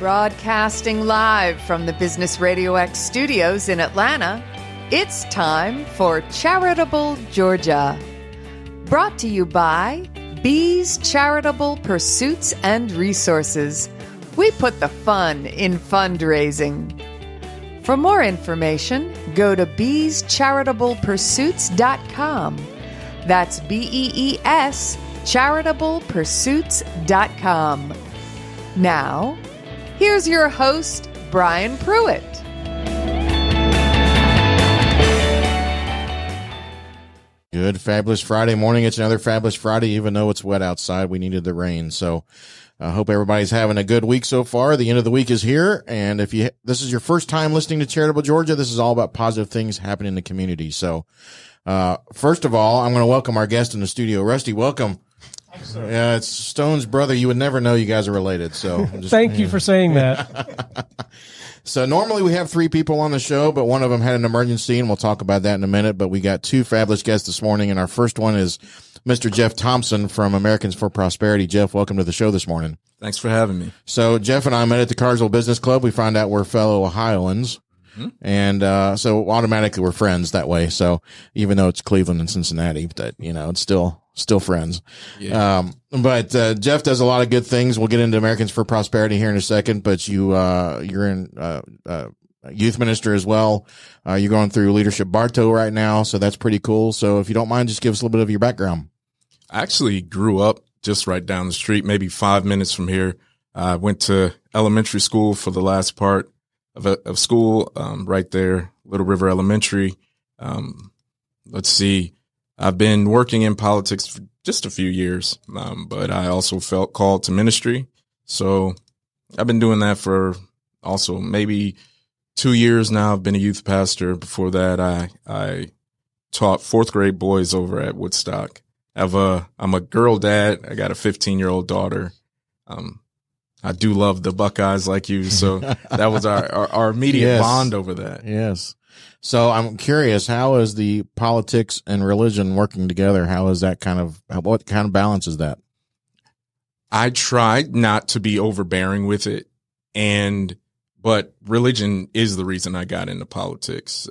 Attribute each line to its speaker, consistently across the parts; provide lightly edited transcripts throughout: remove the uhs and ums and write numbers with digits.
Speaker 1: Broadcasting live from the Business RadioX studios in Atlanta, it's time for Charitable Georgia. Brought to you by Bees Charitable Pursuits and Resources. We put the fun in fundraising. For more information, go to beescharitablepursuits.com. That's BEES charitablepursuits.com. Now, here's your host, Brian Pruett.
Speaker 2: Good, fabulous Friday morning. It's another fabulous Friday, even though it's wet outside. We needed the rain. So I hope everybody's having a good week so far. The end of the week is here. And if this is your first time listening to Charitable Georgia, this is all about positive things happening in the community. So first of all, I'm going to welcome our guest in the studio. Rusty, welcome. Yeah, it's Stone's brother. You would never know you guys are related. So
Speaker 3: thank you for saying that.
Speaker 2: So normally we have 3 people on the show, but one of them had an emergency, and we'll talk about that in a minute. But we got 2 fabulous guests this morning, and our first one is Mr. Jeff Thompson from Americans for Prosperity. Jeff, welcome to the show this morning.
Speaker 4: Thanks for having me.
Speaker 2: So Jeff and I met at the Carsville Business Club. We found out we're fellow Ohioans. And so automatically we're friends that way. So even though it's Cleveland and Cincinnati, but it's still friends. Yeah. But Jeff does a lot of good things. We'll get into Americans for Prosperity here in a second. But you're in youth minister as well. You're going through Leadership Bartow right now, so that's pretty cool. So if you don't mind, just give us a little bit of your background.
Speaker 4: I actually grew up just right down the street, maybe 5 minutes from here. I went to elementary school for the last part of school, right there, Little River Elementary. Let's see. I've been working in politics for just a few years, but I also felt called to ministry. So I've been doing that for also maybe 2 years now. I've been a youth pastor. Before that, I taught 4th grade boys over at Woodstock. I'm a girl dad. I got a 15-year-old daughter. I do love the Buckeyes like you. So that was our immediate bond over that.
Speaker 2: Yes. So I'm curious, how is the politics and religion working together? How is that what kind of balance is that?
Speaker 4: I tried not to be overbearing with it. But religion is the reason I got into politics.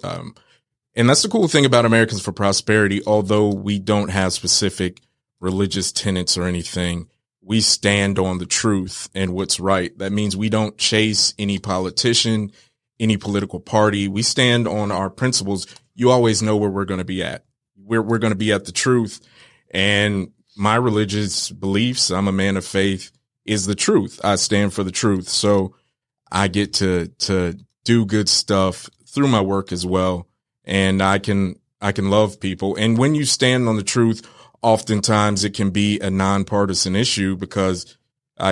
Speaker 4: And that's the cool thing about Americans for Prosperity. Although we don't have specific religious tenets or anything, we stand on the truth and what's right. That means we don't chase any politician, any political party. We stand on our principles. You always know where we're going to be at. We're going to be at the truth. And my religious beliefs, I'm a man of faith, is the truth. I stand for the truth. So I get to do good stuff through my work as well. And I can love people. And when you stand on the truth, oftentimes it can be a nonpartisan issue because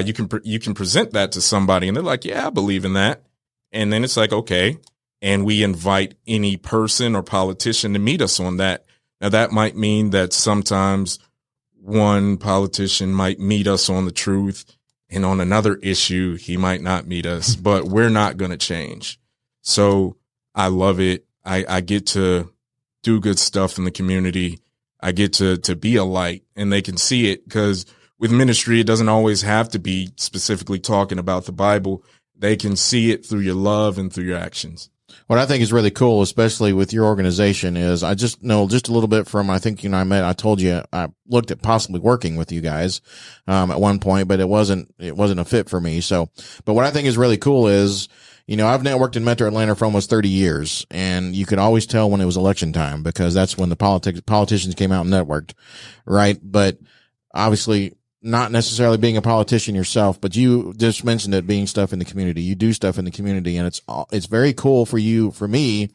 Speaker 4: you can present that to somebody and they're like, yeah, I believe in that. And then it's like, okay. And we invite any person or politician to meet us on that. Now that might mean that sometimes one politician might meet us on the truth, and on another issue, he might not meet us, but we're not going to change. So I love it. I get to do good stuff in the community. I get to be a light, and they can see it, because with ministry, it doesn't always have to be specifically talking about the Bible. They can see it through your love and through your actions.
Speaker 2: What I think is really cool, especially with your organization, is I just know just a little bit from, I think you and I met. I told you I looked at possibly working with you guys at one point, but it wasn't a fit for me. So, but what I think is really cool is, I've networked in Metro Atlanta for almost 30 years, and you could always tell when it was election time, because that's when the politicians came out and networked, right? But obviously not necessarily being a politician yourself, but you just mentioned it being stuff in the community. You do stuff in the community, and it's very cool for me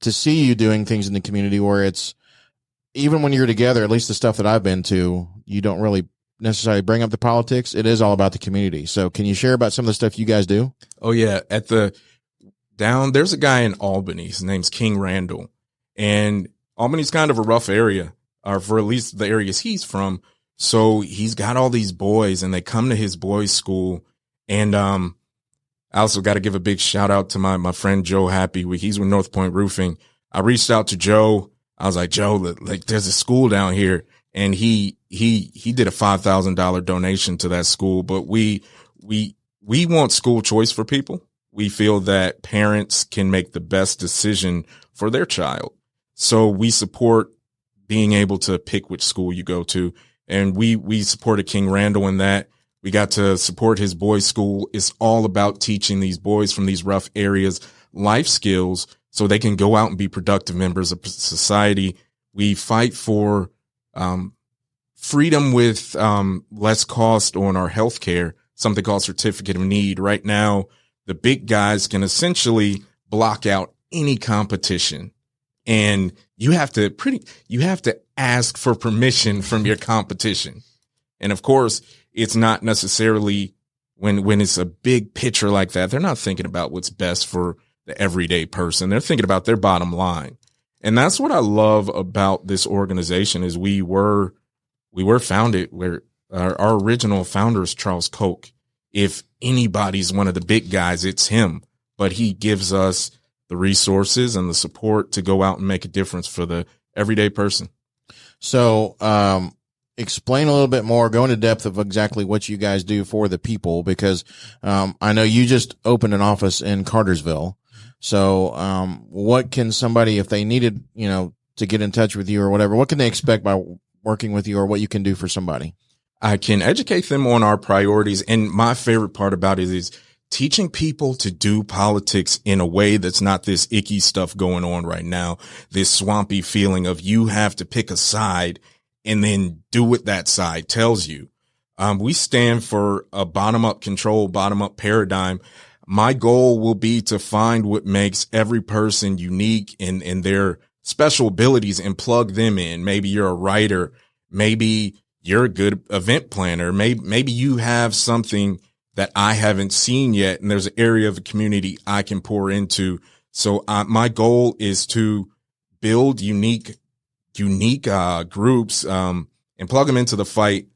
Speaker 2: to see you doing things in the community where it's, even when you're together, at least the stuff that I've been to, you don't really necessarily bring up the politics. It is all about the community. So can you share about some of the stuff you guys do?
Speaker 4: Oh yeah. There's a guy in Albany. His name's King Randall, and Albany's kind of a rough area, or for at least the areas he's from. So he's got all these boys, and they come to his boys' school. And I also got to give a big shout out to my friend Joe Happy. He's with North Point Roofing. I reached out to Joe. I was like, Joe, like, there's a school down here, and he did a $5,000 donation to that school. But we we want school choice for people. We feel that parents can make the best decision for their child. So we support being able to pick which school you go to. And we supported King Randall in that. We got to support his boys' school. It's all about teaching these boys from these rough areas life skills so they can go out and be productive members of society. We fight for freedom with less cost on our health care, something called certificate of need. Right now, the big guys can essentially block out any competition. And you have to ask for permission from your competition. And of course, it's not necessarily when it's a big picture like that, they're not thinking about what's best for the everyday person. They're thinking about their bottom line. And that's what I love about this organization is we were founded where our original founder is Charles Koch. If anybody's one of the big guys, it's him, but he gives us the resources and the support to go out and make a difference for the everyday person.
Speaker 2: So, explain a little bit more, go into depth of exactly what you guys do for the people, because, I know you just opened an office in Cartersville. So, what can somebody, if they needed, to get in touch with you or whatever, what can they expect by working with you or what you can do for somebody?
Speaker 4: I can educate them on our priorities. And my favorite part about it is teaching people to do politics in a way that's not this icky stuff going on right now, this swampy feeling of you have to pick a side and then do what that side tells you. We stand for a bottom-up control, bottom-up paradigm. My goal will be to find what makes every person unique in their special abilities and plug them in. Maybe you're a writer. Maybe you're a good event planner. Maybe you have something that I haven't seen yet, and there's an area of the community I can pour into. So my goal is to build unique groups and plug them into the fight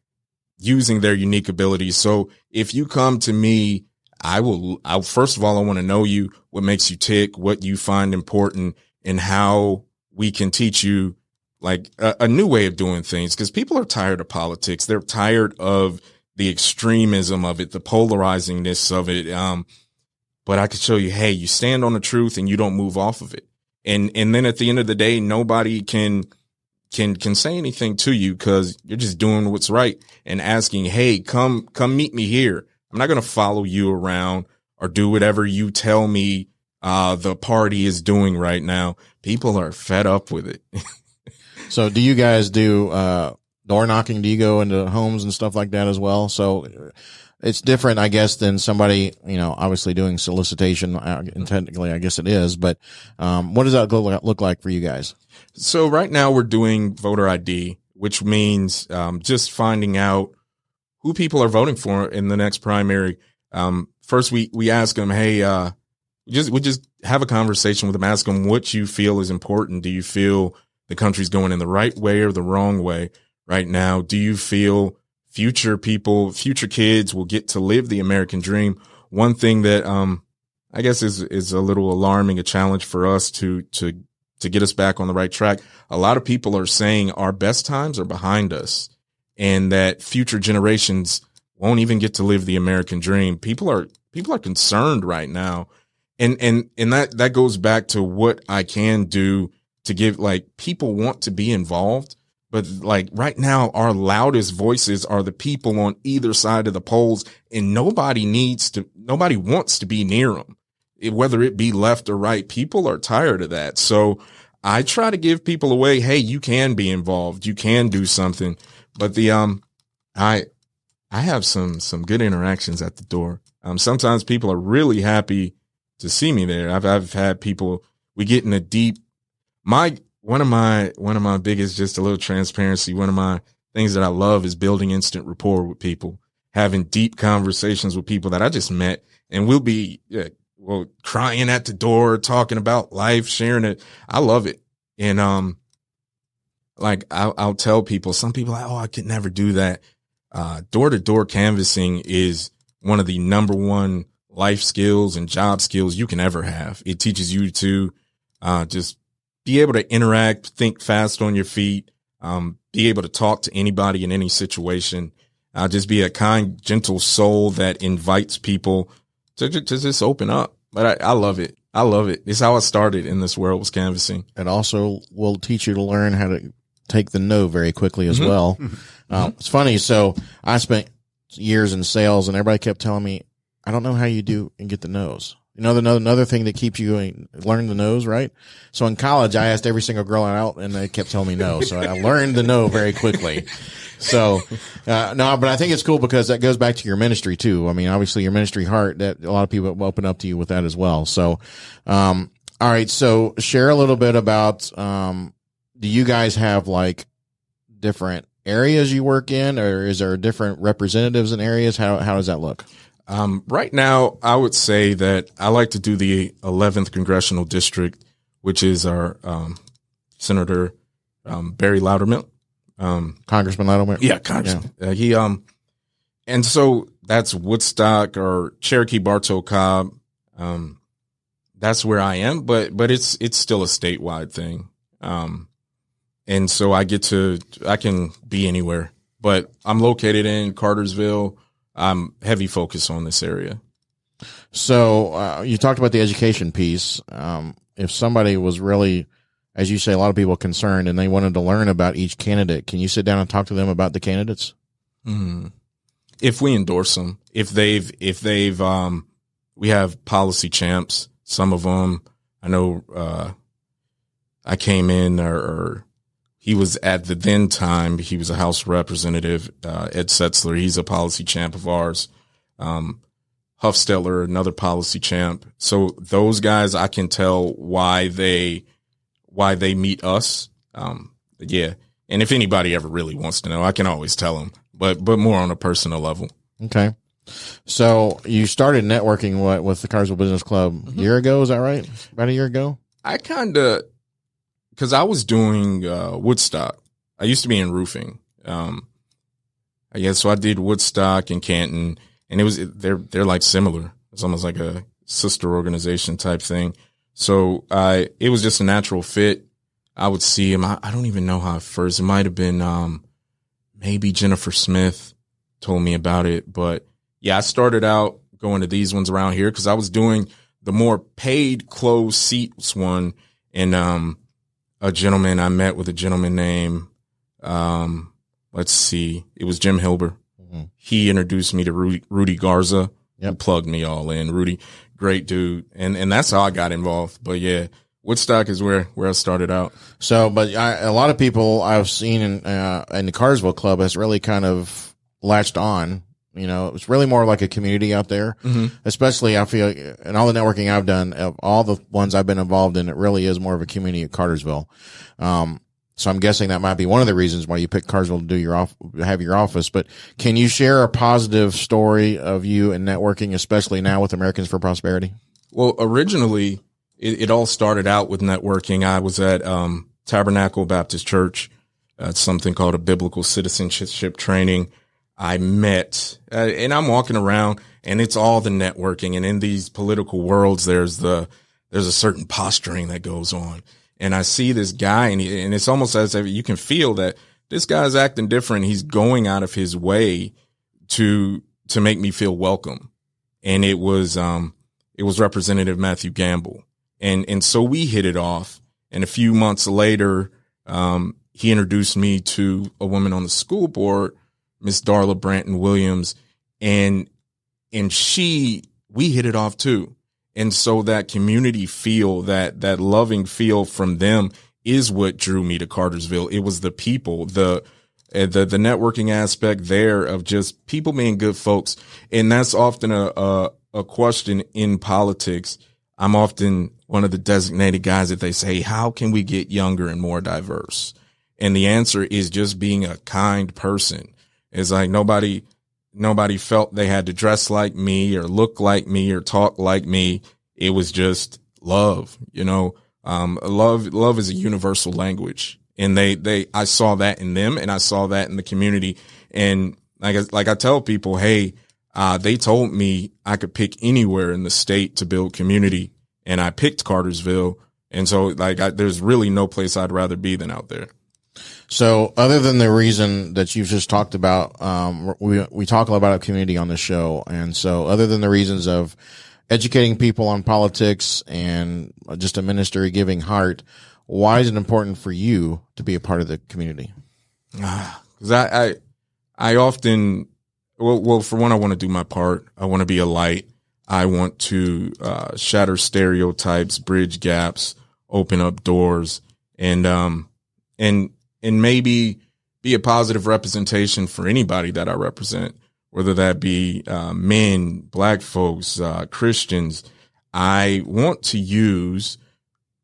Speaker 4: using their unique abilities. So if you come to me, first of all, I want to know you, what makes you tick, what you find important, and how we can teach you like a new way of doing things, because people are tired of politics. They're tired of the extremism of it, the polarizingness of it. But I could show you, hey, you stand on the truth and you don't move off of it. And then at the end of the day, nobody can say anything to you because you're just doing what's right and asking, hey, come meet me here. I'm not going to follow you around or do whatever you tell me the party is doing right now. People are fed up with it.
Speaker 2: So do you guys do door knocking? Do you go into homes and stuff like that as well? So it's different, I guess, than somebody, obviously doing solicitation. And technically, I guess it is. But what does that look like for you guys?
Speaker 4: So right now we're doing voter ID, which means just finding out who people are voting for in the next primary. First, we ask them, hey, we just have a conversation with them, ask them what you feel is important. Do you feel the country's going in the right way or the wrong way right now? Do you feel future kids will get to live the American dream? One thing that I guess is a little alarming, a challenge for us to get us back on the right track. A lot of people are saying our best times are behind us and that future generations won't even get to live the American dream. People are concerned right now. And that goes back to what I can do to give, people want to be involved, but right now our loudest voices are the people on either side of the polls, and nobody wants to be near them, whether it be left or right. People are tired of that. So I try to give people a way. Hey, you can be involved. You can do something. But I have some good interactions at the door. Sometimes people are really happy to see me there. I've had people, we get in a deep, one of my biggest, just a little transparency. One of my things that I love is building instant rapport with people, having deep conversations with people that I just met, and we'll be, crying at the door, talking about life, sharing it. I love it. And, I'll tell people, some people are like, oh, I could never do that. Door to door canvassing is one of the number one life skills and job skills you can ever have. It teaches you to, just be able to interact, think fast on your feet, be able to talk to anybody in any situation. I'll just be a kind, gentle soul that invites people to just open up. But I love it. I love it. It's how I started in this world, was canvassing.
Speaker 2: It also will teach you to learn how to take the no very quickly as well. It's funny. So I spent years in sales and everybody kept telling me, I don't know how you do and get the no's. You know, another thing that keeps you learn the no's, right? So in college, I asked every single girl out and they kept telling me no. So I learned the no very quickly. So, no, but I think it's cool because that goes back to your ministry too. I mean, obviously your ministry heart, that a lot of people open up to you with that as well. So, all right. So share a little bit about, do you guys have like different areas you work in, or is there different representatives in areas? How does that look?
Speaker 4: Right now, I would say that I like to do the 11th Congressional District, which is our Senator Barry Loudermilk.
Speaker 2: Congressman Loudermilk?
Speaker 4: Yeah, Congressman. Yeah. And so that's Woodstock or Cherokee Bartow Cobb. That's where I am, but it's still a statewide thing. And so I can be anywhere, but I'm located in Cartersville. I'm heavy focus on this area.
Speaker 2: So you talked about the education piece. If somebody was really, as you say, a lot of people are concerned and they wanted to learn about each candidate, can you sit down and talk to them about the candidates?
Speaker 4: If we endorse them, if they've, we have policy champs. Some of them, I know, I came in or he was at the then time, he was a House representative, Ed Setzler. He's a policy champ of ours. Huffstetter, another policy champ. So those guys, I can tell why they meet us. Yeah. And if anybody ever really wants to know, I can always tell them, but more on a personal level.
Speaker 2: Okay. So you started networking with the Cartersville Business Club a year ago. Is that right? About a year ago?
Speaker 4: I because I was doing Woodstock. I used to be in roofing. So I did Woodstock and Canton, and they're like similar. It's almost like a sister organization type thing. So it was just a natural fit. I would see him. I don't even know how first. It might have been maybe Jennifer Smith told me about it, but yeah, I started out going to these ones around here because I was doing the more paid closed seats one, and I met with a gentleman named, let's see, it was Jim Hilber. Mm-hmm. He introduced me to Rudy Garza. Yep. Who plugged me all in. Rudy, great dude. And that's how I got involved. But yeah, Woodstock is where I started out.
Speaker 2: So, but a lot of people I've seen in the Cartersville Club has really kind of latched on. You know, it's really more like a community out there, especially I feel in all the networking I've done, of all the ones I've been involved in, it really is more of a community at Cartersville. So I'm guessing that might be one of the reasons why you picked Cartersville to have your office. But can you share a positive story of you and networking, especially now with Americans for Prosperity?
Speaker 4: Well, originally it all started out with networking. I was at Tabernacle Baptist Church, something called a biblical citizenship training. I met, and I'm walking around, and it's all the networking. And in these political worlds, there's a certain posturing that goes on. And I see this guy, and it's almost as if you can feel that this guy's acting different. He's going out of his way to make me feel welcome. And it was Representative Matthew Gamble. And so we hit it off. And a few months later, he introduced me to a woman on the school board, Miss Darla Branton Williams, and we hit it off too. And so that community feel, that loving feel from them is what drew me to Cartersville. It was the people, the networking aspect there of just people being good folks. And that's often a question in politics. I'm often one of the designated guys that they say, how can we get younger and more diverse? And the answer is just being a kind person. It's like nobody felt they had to dress like me or look like me or talk like me. It was just love, you know. Love is a universal language, and I saw that in them, and I saw that in the community. And like I tell people, hey, they told me I could pick anywhere in the state to build community, and I picked Cartersville. And so there's really no place I'd rather be than out there.
Speaker 2: So other than the reason that you've just talked about, we talk a lot about community on the show. And so other than the reasons of educating people on politics and just a ministry giving heart, why is it important for you to be a part of the community?
Speaker 4: Cause I often, well, for one, I want to do my part. I want to be a light. I want to, shatter stereotypes, bridge gaps, open up doors, and maybe be a positive representation for anybody that I represent, whether that be men, Black folks, Christians. I want to use,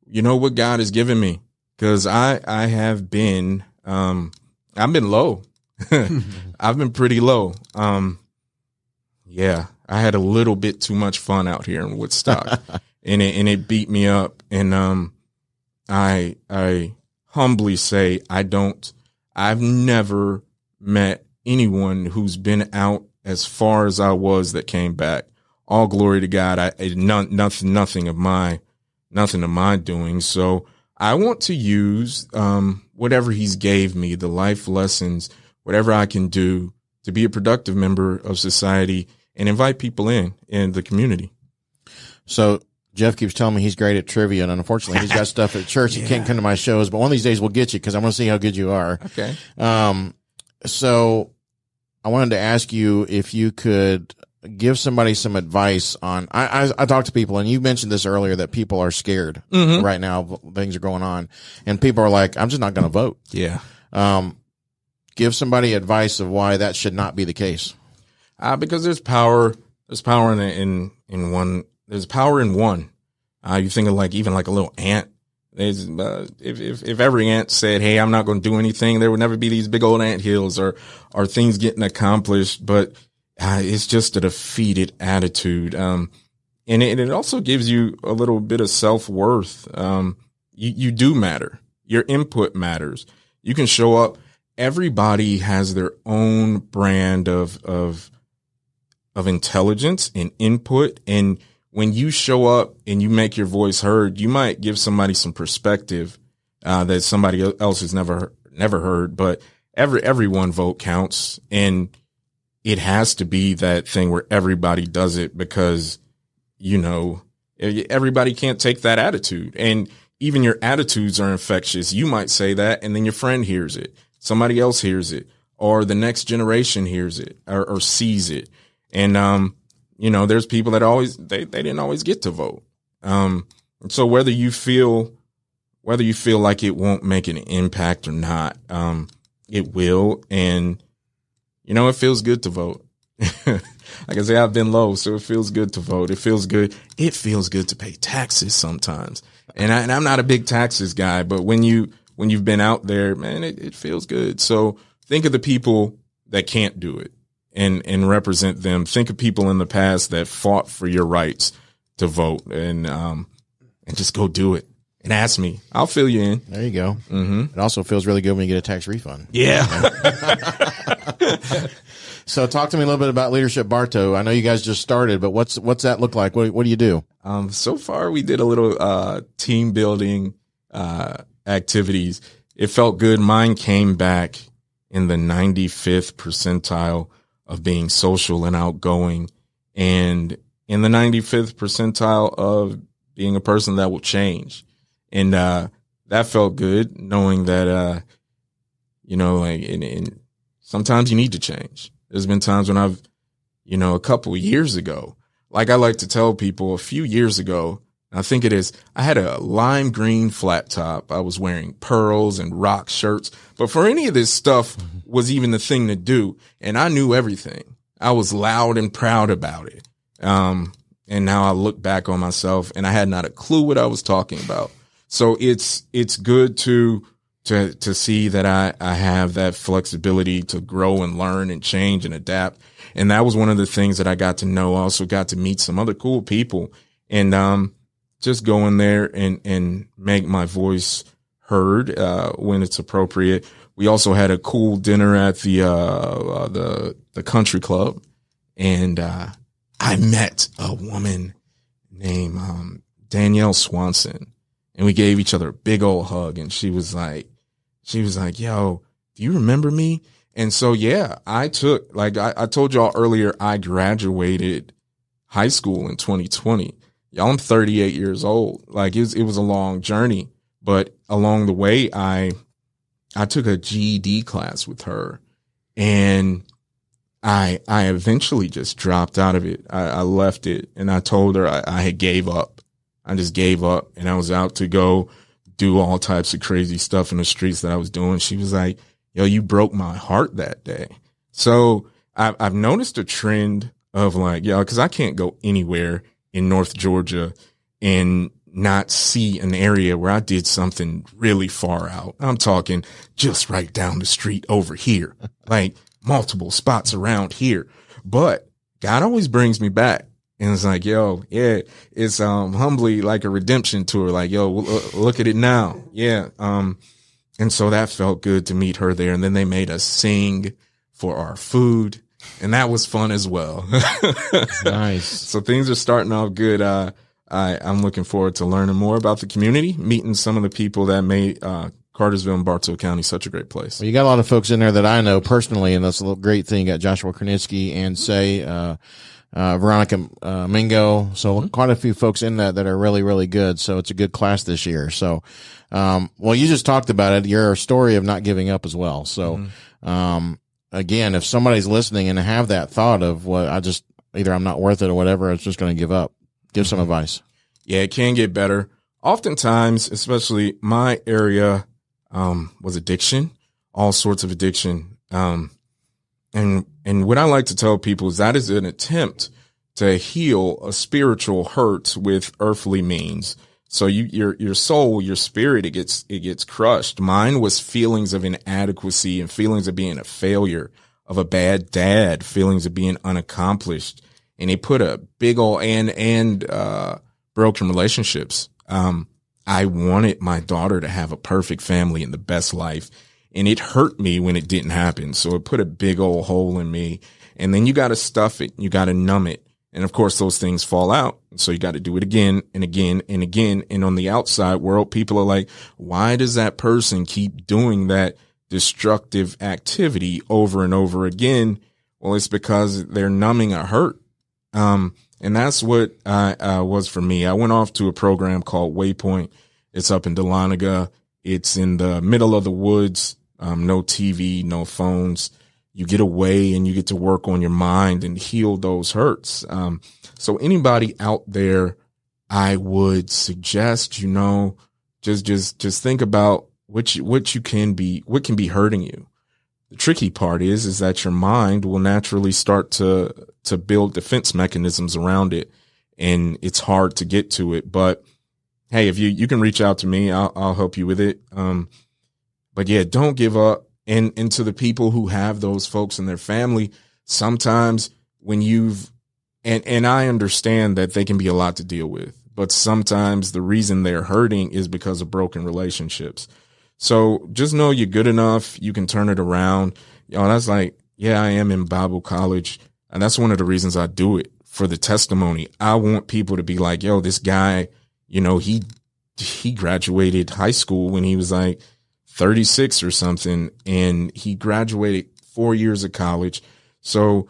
Speaker 4: what God has given me, because I have been, I've been low. I've been pretty low. Yeah, I had a little bit too much fun out here in Woodstock, and it beat me up. And I humbly say I've never met anyone who's been out as far as I was that came back. All glory to God. Nothing of my doing. So I want to use whatever He's gave me, the life lessons, whatever I can do to be a productive member of society and invite people in the community. So
Speaker 2: Jeff keeps telling me he's great at trivia, and unfortunately he's got stuff at church. He can't come to my shows, but one of these days we'll get you, because I want to see how good you are.
Speaker 4: Okay.
Speaker 2: So I wanted to ask you if you could give somebody some advice on, I talk to people, and you mentioned this earlier, that people are scared right now. Things are going on, and people are like, I'm just not going to vote.
Speaker 4: Yeah.
Speaker 2: Give somebody advice of why that should not be the case.
Speaker 4: Because there's power. There's power in one. There's power in one. You think of even like a little ant. There's, if every ant said, "Hey, I'm not going to do anything," there would never be these big old ant hills or things getting accomplished. But it's just a defeated attitude. And it also gives you a little bit of self-worth. You do matter. Your input matters. You can show up. Everybody has their own brand of intelligence and input. And when you show up and you make your voice heard, you might give somebody some perspective that somebody else has never heard. But every one vote counts, and it has to be that thing where everybody does it, because everybody can't take that attitude, and even your attitudes are infectious. You might say that, and then your friend hears it, somebody else hears it, or the next generation hears it or sees it, and there's people that they didn't always get to vote. So whether you feel like it won't make an impact or not, it will. And, it feels good to vote. Like I say, I've been low, so it feels good to vote. It feels good. It feels good to pay taxes sometimes. And I'm not a big taxes guy, but when you've been out there, man, it feels good. So think of the people that can't do it. And represent them. Think of people in the past that fought for your rights to vote, and just go do it. And ask me. I'll fill you in.
Speaker 2: There you go. Mm-hmm. It also feels really good when you get a tax refund.
Speaker 4: Yeah.
Speaker 2: So talk to me a little bit about Leadership Bartow. I know you guys just started, but what's that look like? What do you do?
Speaker 4: So far we did a little team building activities. It felt good. Mine came back in the 95th percentile of being social and outgoing, and in the 95th percentile of being a person that will change. And that felt good, knowing that, and sometimes you need to change. There's been times when I've, a couple of years ago, like I like to tell people, a few years ago, I think it is, I had a lime green flat top. I was wearing pearls and rock shirts, but for any of this stuff was even the thing to do. And I knew everything. I was loud and proud about it. And now I look back on myself and I had not a clue what I was talking about. So it's good to see that I have that flexibility to grow and learn and change and adapt. And that was one of the things that I got to know. I also got to meet some other cool people, and just go in there and make my voice heard when it's appropriate. We also had a cool dinner at the country club, and I met a woman named Danielle Swanson, and we gave each other a big old hug. And she was like, She was like, yo, do you remember me? And so, yeah, I took, like I told y'all earlier, I graduated high school in 2020. Y'all, I'm 38 years old. Like it was a long journey, but along the way, I took a GED class with her, and I eventually just dropped out of it. I left it, and I told her I had gave up. I just gave up, and I was out to go do all types of crazy stuff in the streets that I was doing. She was like, yo, you broke my heart that day. So I've noticed a trend of like, yo, cause I can't go anywhere in North Georgia and not see an area where I did something really far out. I'm talking just right down the street over here, like multiple spots around here. But God always brings me back. And it's like, yo, yeah, it's humbly like a redemption tour. Like, yo, look at it now. Yeah. And so that felt good to meet her there. And then they made us sing for our food, and that was fun as well.
Speaker 2: Nice.
Speaker 4: So things are starting off good. I'm looking forward to learning more about the community, meeting some of the people that made Cartersville and Bartow County such a great place.
Speaker 2: Well, you got a lot of folks in there that I know personally, and that's a little great thing. You got Joshua Kernitsky and Veronica Mingo. So quite a few folks in that are really, really good. So it's a good class this year. So, well, you just talked about it, your story of not giving up as well. So, again, if somebody's listening and have that thought of either I'm not worth it or whatever, it's just going to give up, give some advice.
Speaker 4: Yeah, it can get better. Oftentimes, especially my area, was addiction, all sorts of addiction. And what I like to tell people is that is an attempt to heal a spiritual hurt with earthly means. So your soul, your spirit, it gets crushed. Mine was feelings of inadequacy and feelings of being a failure, of a bad dad, feelings of being unaccomplished. And it put a big old and broken relationships. I wanted my daughter to have a perfect family and the best life. And it hurt me when it didn't happen. So it put a big old hole in me. And then you got to stuff it. You got to numb it. And of course, those things fall out. So you got to do it again and again and again. And on the outside world, people are like, why does that person keep doing that destructive activity over and over again? Well, it's because they're numbing a hurt. And that's what was for me. I went off to a program called Waypoint. It's up in Dahlonega. It's in the middle of the woods. No TV, no phones. You get away and you get to work on your mind and heal those hurts. So anybody out there, I would suggest, just think about what can be hurting you. The tricky part is that your mind will naturally start to build defense mechanisms around it, and it's hard to get to it. But hey, if you can reach out to me, I'll help you with it. But yeah, don't give up. And to the people who have those folks in their family, sometimes when and I understand that they can be a lot to deal with, but sometimes the reason they're hurting is because of broken relationships. So just know you're good enough. You can turn it around. That's like, yeah, I am in Bible college. And that's one of the reasons I do it, for the testimony. I want people to be like, yo, this guy, he graduated high school when he was like 36 or something, and he graduated 4 years of college. So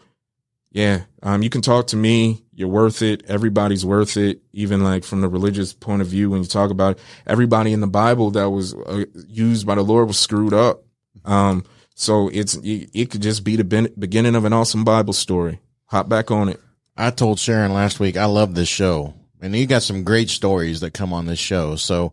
Speaker 4: yeah, you can talk to me. You're worth it. Everybody's worth it. Even like from the religious point of view, when you talk about everybody in the Bible that was used by the Lord was screwed up. So it could just be the beginning of an awesome Bible story. Hop back on it.
Speaker 2: I told Sharon last week, I love this show, and you got some great stories that come on this show. So,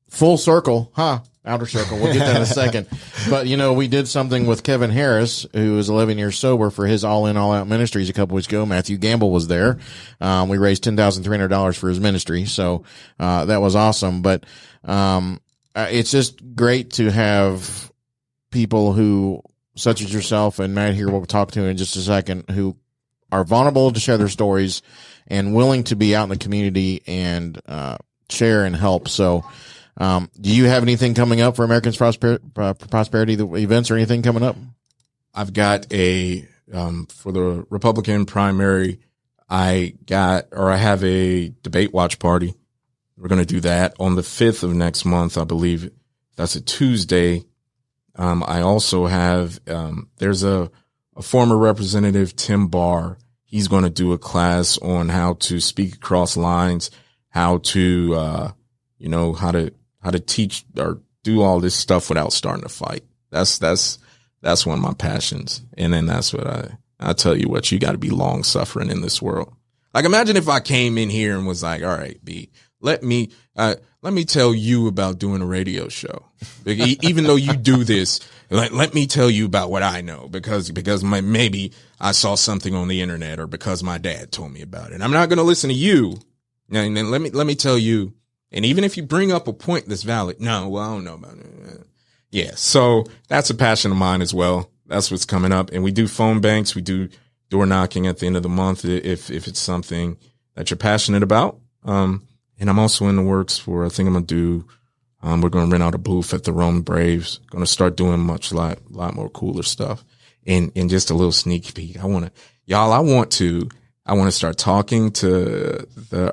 Speaker 2: full circle, outer circle. We'll get that in a second. But, we did something with Kevin Harris, who is 11 years sober, for his All In, All Out ministries a couple weeks ago. Matthew Gamble was there. We raised $10,300 for his ministry. So, that was awesome. But, it's just great to have people who, such as yourself and Matt here, we'll talk to in just a second, who are vulnerable to share their stories and willing to be out in the community and, share and help. So, do you have anything coming up for Americans Prosperity, the events or anything coming up?
Speaker 4: I've got for the Republican primary, I have a debate watch party. We're going to do that on the 5th of next month, I believe. That's a Tuesday. I also have, there's a former representative, Tim Barr. He's going to do a class on how to speak across lines, how to, how to teach or do all this stuff without starting a fight. That's one of my passions. And then that's what I tell you what, you got to be long suffering in this world. Like, imagine if I came in here and was like, all right, B, let me tell you about doing a radio show. Even though you do this, let me tell you about what I know because maybe I saw something on the internet or because my dad told me about it. I'm not going to listen to you. And then let me tell you. And even if you bring up a point that's valid, no, well, I don't know about it. Yeah. So that's a passion of mine as well. That's what's coming up. And we do phone banks. We do door knocking at the end of the month if it's something that you're passionate about. And I'm also in the works for a thing I'm going to do. We're going to rent out a booth at the Rome Braves. Going to start doing lot more cooler stuff. And just a little sneak peek. I want to start talking to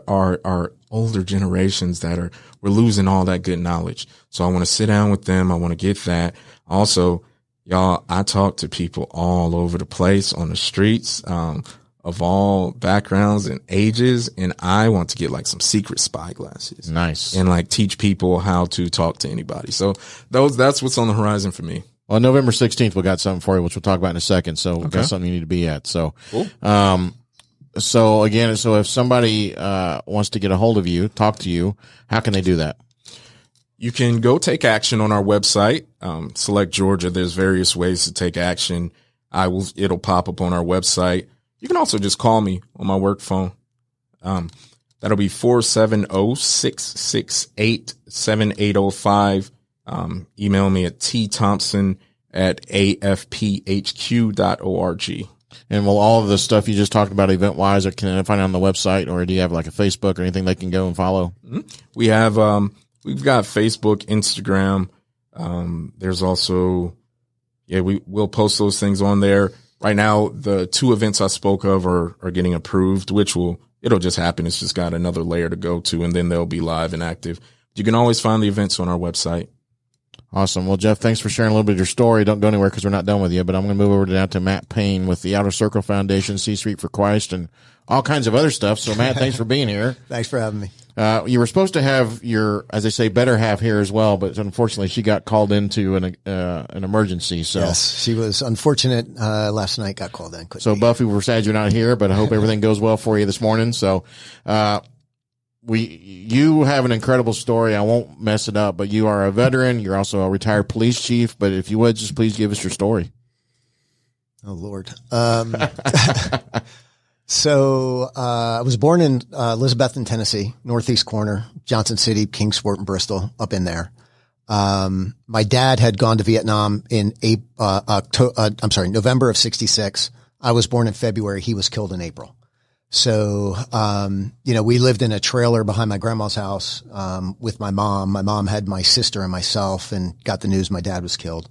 Speaker 4: our older generations we're losing all that good knowledge. So I want to sit down with them. I want to get that. Also, y'all, I talk to people all over the place on the streets, of all backgrounds and ages. And I want to get like some secret spy glasses.
Speaker 2: Nice.
Speaker 4: And like teach people how to talk to anybody. So that's what's on the horizon for me.
Speaker 2: Well, November 16th, we got something for you, which we'll talk about in a second. So we've got something you need to be at. So,
Speaker 4: cool.
Speaker 2: So if somebody, wants to get a hold of you, talk to you, how can they do that?
Speaker 4: You can go take action on our website. Select Georgia. There's various ways to take action. It'll pop up on our website. You can also just call me on my work phone. That'll be 470-668-7805. Email me at tthompson@afphq.org.
Speaker 2: And will all of the stuff you just talked about event wise, or can I find it on the website, or do you have like a Facebook or anything they can go and follow?
Speaker 4: Mm-hmm. We have, we've got Facebook, Instagram. There's also, we'll post those things on there. Right now, the 2 events I spoke of are getting approved, it'll just happen. It's just got another layer to go to, and then they'll be live and active. You can always find the events on our website.
Speaker 2: Awesome. Well, Jeff, thanks for sharing a little bit of your story. Don't go anywhere because we're not done with you, but I'm going to move over now to Matt Payne with the Outer Circle Foundation, C Street for Christ, and all kinds of other stuff. So, Matt, thanks for being here.
Speaker 5: Thanks for having me.
Speaker 2: You were supposed to have your, as they say, better half here as well, but unfortunately she got called into an emergency. So
Speaker 5: yes, she was unfortunate. Last night got called in.
Speaker 2: So Buffy, we're sad you're not here, but I hope everything goes well for you this morning. So, you have an incredible story. I won't mess it up, but you are a veteran. You're also a retired police chief, but if you would just please give us your story.
Speaker 5: Oh Lord. So, I was born in, Elizabethton, Tennessee, northeast corner, Johnson City, Kingsport, and Bristol, up in there. My dad had gone to Vietnam in November of 66. I was born in February. He was killed in April. So, we lived in a trailer behind my grandma's house, with my mom. My mom had my sister and myself and got the news my dad was killed.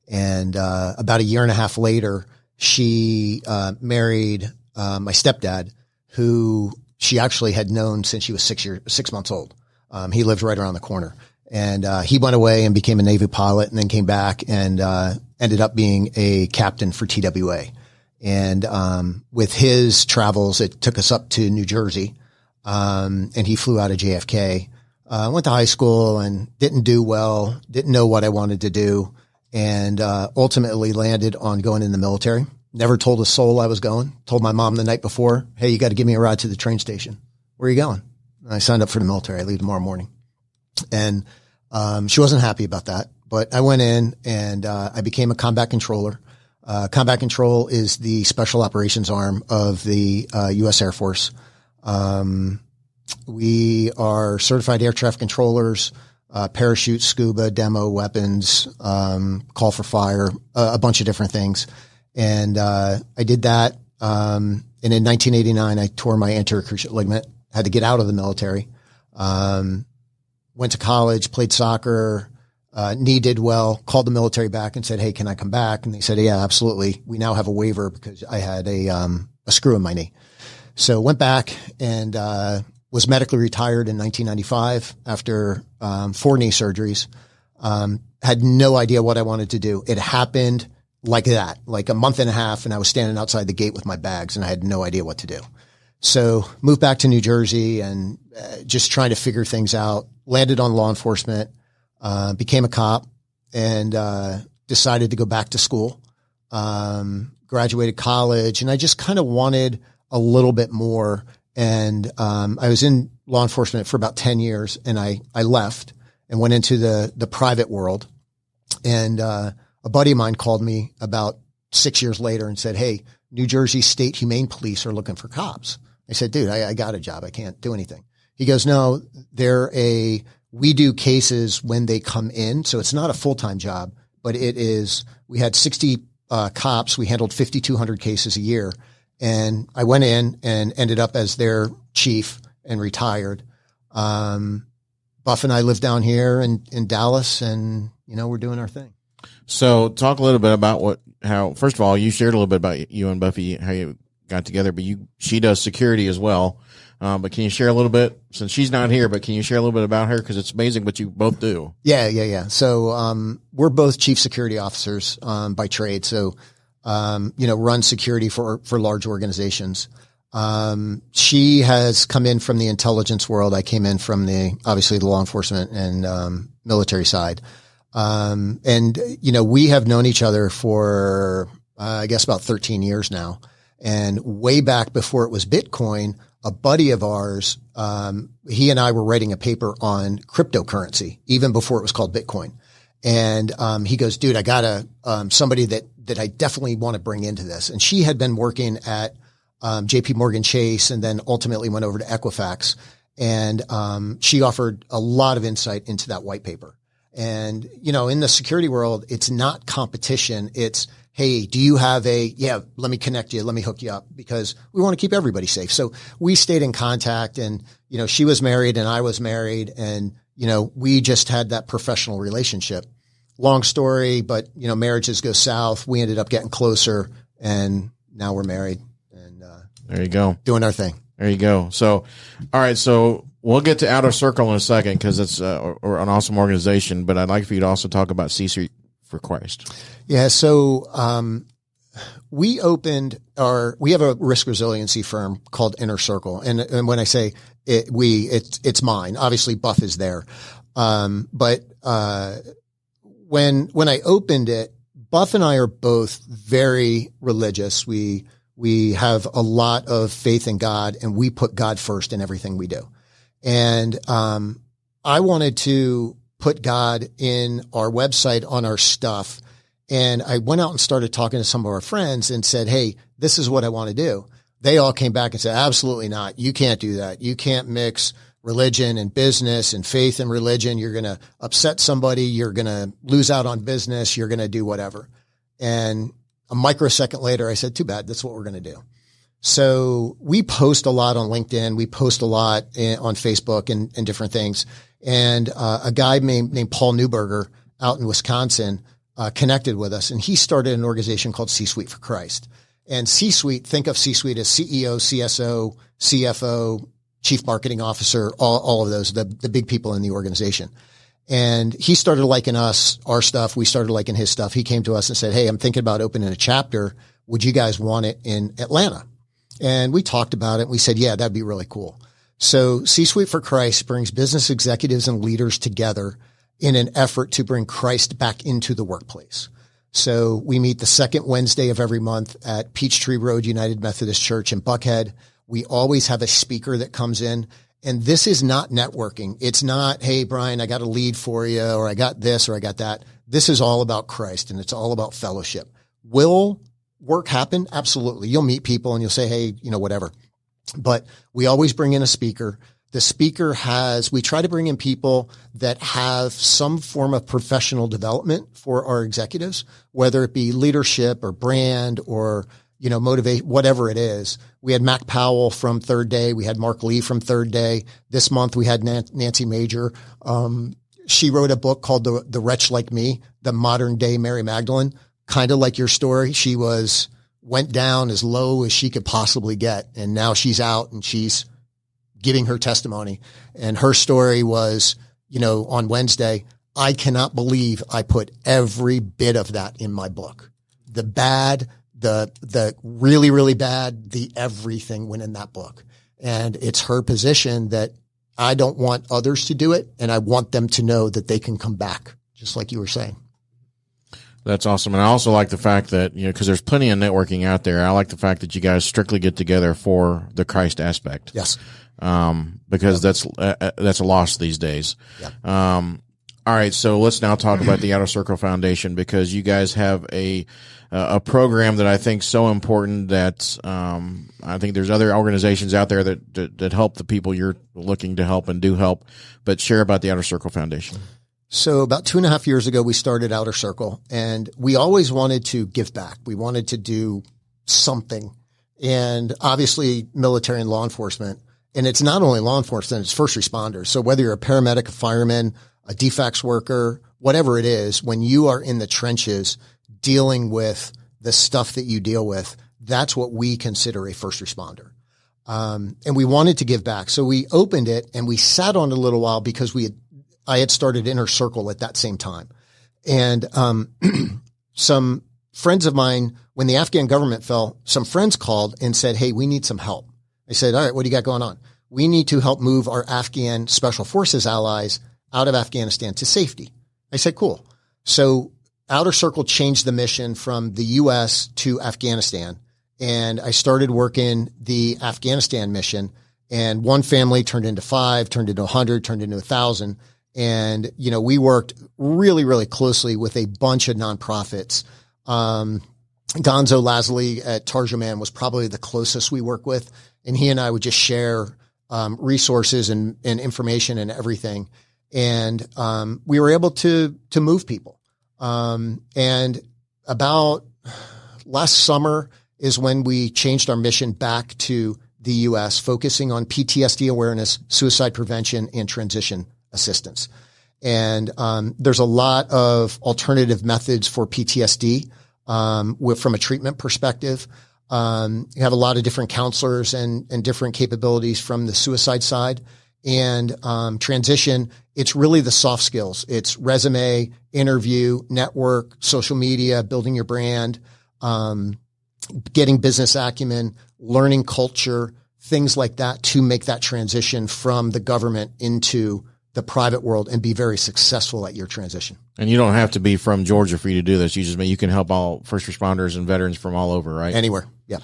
Speaker 5: And, about a year and a half later, she, married, my stepdad, who she actually had known since she was 6 months old. He lived right around the corner, and, he went away and became a Navy pilot and then came back and, ended up being a captain for TWA. And, with his travels, it took us up to New Jersey. And he flew out of JFK, went to high school and didn't do well, didn't know what I wanted to do. And, ultimately landed on going in the military. Never told a soul I was going. Told my mom the night before, hey, you got to give me a ride to the train station. Where are you going? And I signed up for the military. I leave tomorrow morning. And, she wasn't happy about that, but I went in and, I became a combat controller. Combat control is the special operations arm of the, U.S. Air Force. We are certified air traffic controllers, parachute, scuba, demo, weapons, call for fire, a bunch of different things. And, I did that. And in 1989, I tore my anterior cruciate ligament, had to get out of the military. Went to college, played soccer, knee did well, called the military back and said, hey, can I come back? And they said, yeah, absolutely. We now have a waiver because I had a screw in my knee. So went back and, was medically retired in 1995 after, 4 knee surgeries. Had no idea what I wanted to do. It happened like that, like a month and a half, and I was standing outside the gate with my bags and I had no idea what to do. So moved back to New Jersey and just trying to figure things out, landed on law enforcement, became a cop and decided to go back to school, graduated college, and I just kind of wanted a little bit more. And I was in law enforcement for about 10 years and I left and went into the private world. And a buddy of mine called me about 6 years later and said, "Hey, New Jersey State Humane Police are looking for cops." I said, "Dude, I got a job. I can't do anything." He goes, "No, we do cases when they come in. So it's not a full-time job, but it is, we had 60 cops. We handled 5,200 cases a year." And I went in and ended up as their chief and retired. Buff and I live down here in Dallas and, we're doing our thing.
Speaker 2: So talk a little bit about how, first of all, you shared a little bit about you and Buffy, how you got together, but she does security as well. But can you share a little bit, since she's not here, but can you share a little bit about her? Cause it's amazing what you both do. Yeah.
Speaker 5: So, we're both chief security officers, by trade. So, run security for large organizations. She has come in from the intelligence world. I came in from obviously the law enforcement and, military side. We have known each other for, I guess about 13 years now. And way back before it was Bitcoin, a buddy of ours, he and I were writing a paper on cryptocurrency, even before it was called Bitcoin. And, he goes, "Dude, I got somebody that I definitely want to bring into this." And she had been working at, JP Morgan Chase and then ultimately went over to Equifax. And, she offered a lot of insight into that white paper. And, in the security world, it's not competition. It's, "Hey, do you have let me connect you. Let me hook you up," because we want to keep everybody safe. So we stayed in contact and, she was married and I was married and, we just had that professional relationship. Long story, but, marriages go south. We ended up getting closer and now we're married and,
Speaker 2: there you go.
Speaker 5: Doing our thing.
Speaker 2: There you go. So, all right. So we'll get to Outer Circle in a second because it's or an awesome organization, but I'd like for you to also talk about C-Suite for Christ.
Speaker 5: Yeah. So, we have a risk resiliency firm called Inner Circle. And when I say it's mine, obviously Buff is there. But when I opened it, Buff and I are both very religious. We have a lot of faith in God and we put God first in everything we do. And, I wanted to put God in our website on our stuff. And I went out and started talking to some of our friends and said, "Hey, this is what I want to do." They all came back and said, "Absolutely not. You can't do that. You can't mix religion and business and faith and religion. You're going to upset somebody. You're going to lose out on business. You're going to do whatever." And a microsecond later, I said, "Too bad. That's what we're going to do." So we post a lot on LinkedIn. We post a lot on Facebook and different things. And a guy named Paul Newberger out in Wisconsin connected with us, and he started an organization called C-Suite for Christ. And C-Suite, think of C-Suite as CEO, CSO, CFO, Chief Marketing Officer, all of those, the big people in the organization. And he started liking our stuff. We started liking his stuff. He came to us and said, "Hey, I'm thinking about opening a chapter. Would you guys want it in Atlanta?" And we talked about it. We said, "Yeah, that'd be really cool." So C-Suite for Christ brings business executives and leaders together in an effort to bring Christ back into the workplace. So we meet the second Wednesday of every month at Peachtree Road United Methodist Church in Buckhead. We always have a speaker that comes in. And this is not networking. It's not, "Hey, Brian, I got a lead for you," or "I got this," or "I got that." This is all about Christ and it's all about fellowship. Will work happen? Absolutely. You'll meet people and you'll say, "Hey, whatever." But we always bring in a speaker. The speaker we try to bring in people that have some form of professional development for our executives, whether it be leadership or brand or, motivate, whatever it is. We had Mac Powell from Third Day. We had Mark Lee from Third Day. This month we had Nancy Major. She wrote a book called The Wretch Like Me, the modern day Mary Magdalene, kind of like your story. She went down as low as she could possibly get. And now she's out and she's giving her testimony. And her story was, on Wednesday, I cannot believe I put every bit of that in my book. The bad, the really, really bad, the everything went in that book. And it's her position that I don't want others to do it. And I want them to know that they can come back, just like you were saying.
Speaker 2: That's awesome. And I also like the fact that, cause there's plenty of networking out there. I like the fact that you guys strictly get together for the Christ aspect.
Speaker 5: Yes.
Speaker 2: Because that's a loss these days.
Speaker 5: Yep.
Speaker 2: All right. So let's now talk about the Outer Circle Foundation, because you guys have a program that I think is so important that, I think there's other organizations out there that help the people you're looking to help and do help, but share about the Outer Circle Foundation.
Speaker 5: So about 2.5 years ago, we started Outer Circle, and we always wanted to give back. We wanted to do something, and obviously military and law enforcement. And it's not only law enforcement, it's first responders. So whether you're a paramedic, a fireman, a DFACS worker, whatever it is, when you are in the trenches dealing with the stuff that you deal with, that's what we consider a first responder. And we wanted to give back. So we opened it and we sat on it a little while because I had started Inner Circle at that same time. And some friends of mine, when the Afghan government fell, some friends called and said, hey, we need some help. I said, all right, what do you got going on? We need to help move our Afghan Special Forces allies out of Afghanistan to safety. I said, cool. So Outer Circle changed the mission from the U.S. to Afghanistan. And I started working the Afghanistan mission, and one family turned into 5, turned into 100, turned into 1,000. And, we worked really, really closely with a bunch of nonprofits. Gonzo Lasley at Tarjuman was probably the closest we work with. And he and I would just share resources and information and everything. And we were able to move people. And about last summer is when we changed our mission back to the U.S., focusing on PTSD awareness, suicide prevention, and transition assistance. And there's a lot of alternative methods for PTSD from a treatment perspective. You have a lot of different counselors and different capabilities from the suicide side. And transition, it's really the soft skills. It's resume, interview, network, social media, building your brand, getting business acumen, learning culture, things like that to make that transition from the government into the private world and be very successful at your transition.
Speaker 2: And you don't have to be from Georgia for you to do this. You can help all first responders and veterans from all over, right?
Speaker 5: Anywhere. Yeah.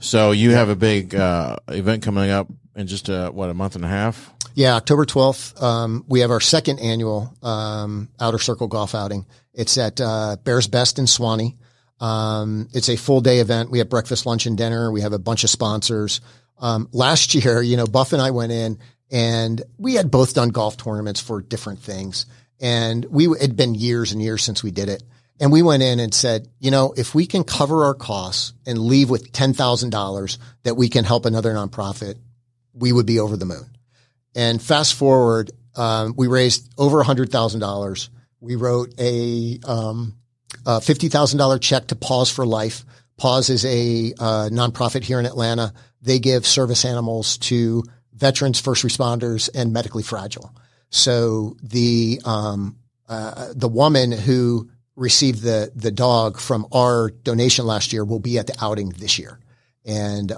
Speaker 2: So you have a big event coming up in just a month and a half?
Speaker 5: Yeah, October 12th. We have our second annual Outer Circle golf outing. It's at Bears Best in Swanee. It's a full day event. We have breakfast, lunch, and dinner. We have a bunch of sponsors. Last year, Buff and I went in, and we had both done golf tournaments for different things. And it'd been years and years since we did it. And we went in and said, if we can cover our costs and leave with $10,000 that we can help another nonprofit, we would be over the moon. And fast forward, we raised over $100,000. We wrote a $50,000 check to Paws for Life. Paws is a nonprofit here in Atlanta. They give service animals to veterans, first responders, and medically fragile. So the woman who received the dog from our donation last year will be at the outing this year. And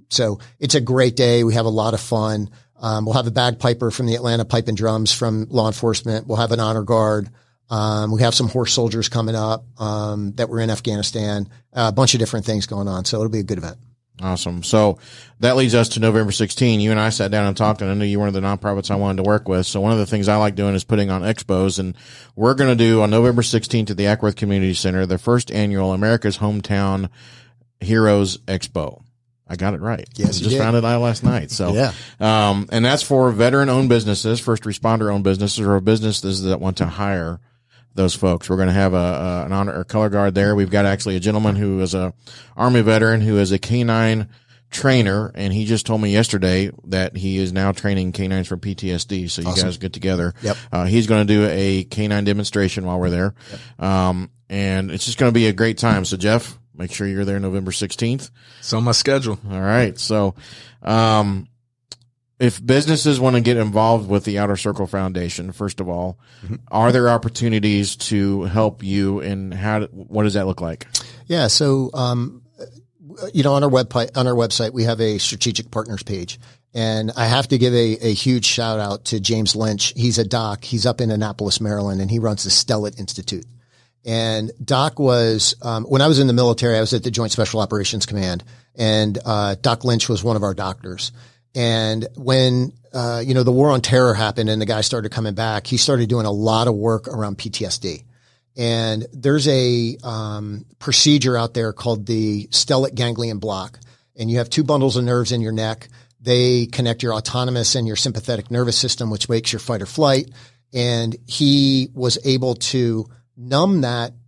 Speaker 5: so it's a great day. We have a lot of fun. We'll have a bagpiper from the Atlanta Pipe and Drums from law enforcement. We'll have an honor guard. We have some horse soldiers coming up that were in Afghanistan, a bunch of different things going on. So it'll be a good event.
Speaker 2: Awesome. So that leads us to November 16. You and I sat down and talked, and I knew you were one of the nonprofits I wanted to work with. So one of the things I like doing is putting on expos, and we're going to do on November 16th at the Ackworth Community Center, the first annual America's Hometown Heroes Expo. I got it right.
Speaker 5: Yes,
Speaker 2: I just found it out last night. So,
Speaker 5: yeah.
Speaker 2: And that's for veteran owned businesses, first responder owned businesses, or businesses that want to hire those folks. We're going to have an honor or color guard there. We've got actually a gentleman who is a Army veteran who is a canine trainer, and he just told me yesterday that he is now training canines for PTSD. So you guys get together.
Speaker 5: Yep.
Speaker 2: He's going to do a canine demonstration while we're there. Yep. And it's just going to be a great time. So Jeff, make sure you're there November 16th.
Speaker 4: It's on my schedule.
Speaker 2: All right. So, if businesses want to get involved with the Outer Circle Foundation, first of all, are there opportunities to help you, and what does that look like?
Speaker 5: Yeah. So, on our website, we have a strategic partners page, and I have to give a huge shout out to James Lynch. He's a doc. He's up in Annapolis, Maryland, and he runs the Stellit Institute. And Doc was, when I was in the military, I was at the Joint Special Operations Command, and Doc Lynch was one of our doctors. And when, the war on terror happened and the guy started coming back, he started doing a lot of work around PTSD. And there's a procedure out there called the stellate ganglion block. And you have two bundles of nerves in your neck. They connect your autonomous and your sympathetic nervous system, which makes your fight or flight. And he was able to numb